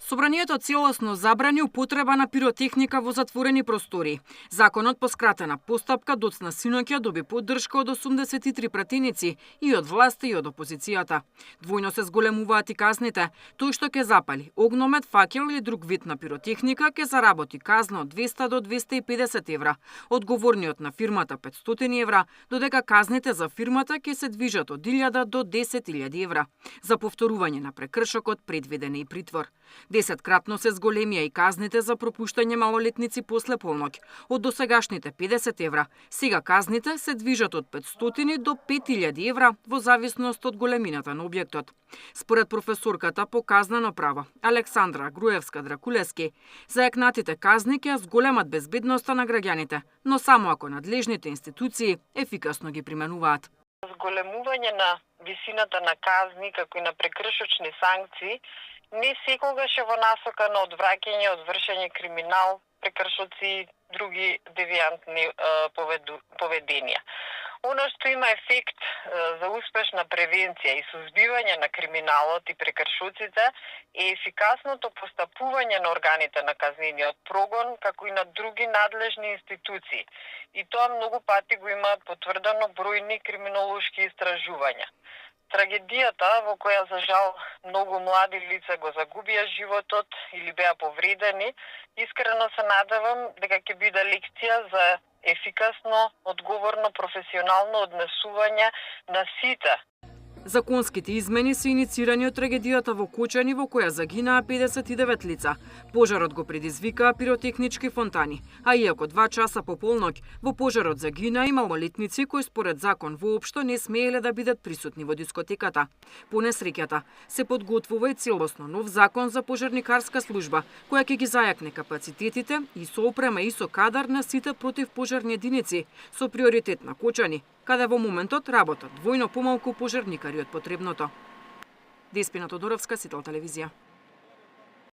Собранието целосно забрани употреба на пиротехника во затворени простори. Законот по скратена постапка доцна синоќа доби поддршка од 83 пратеници и од власта и од опозицијата. Двојно се зголемуваат и казните. Тој што ќе запали огномет, факел или друг вид на пиротехника ќе заработи казна од 200 до 250 евра, одговорниот на фирмата 500 евра, додека казните за фирмата ќе се движат од 1000 до 10.000 евра. За повторување на прекршокот предвиден е и притвор. 10-кратно се зголемија и казните за пропуштање малолетници после полноќ. Од досегашните 50 евра, сега казните се движат од 500 до 5000 евра во зависност од големината на објектот. Според професорката по казнено право Александра Груевска-Дракулески, зајакнатите казни ќе зголемат безбедноста на граѓаните, но само ако надлежните институции ефикасно ги применуваат. Зголемување на висината на казни, како и на прекршочни санкции, не секогаш е во насока на одвраќање од вршење криминал, прекршоци и други девијантни поведенија. Оно што има ефект за успешна превенција и сузбивање на криминалот и прекршоците е ефикасното постапување на органите на казнениот прогон, како и на други надлежни институции. И тоа многу пати го има потврдено бројни криминолошки истражувања. Трагедијата во која за жал многу млади лица го загубија животот или беа повредени, искрено се надевам дека ќе биде лекција за ефикасно, одговорно, професионално однесување на сите. Законските измени се иницирани од трагедијата во Кочани во која загинаа 59 лица. Пожарот го предизвикаа пиротехнички фонтани, а иако 2 часа по полноќ во пожарот загинаа и малолетници кои според закон воопшто не смееле да бидат присутни во дискотеката. По несреќата се подготвува и целосно нов закон за пожарникарска служба, која ќе ги зајакне капацитетите и со опрема и со кадар на сите противпожарни единици, со приоритет на Кочани, каде во моментот работат двојно помалку пожарникари од потребното. Деспина Тодоровска, Сител телевизија.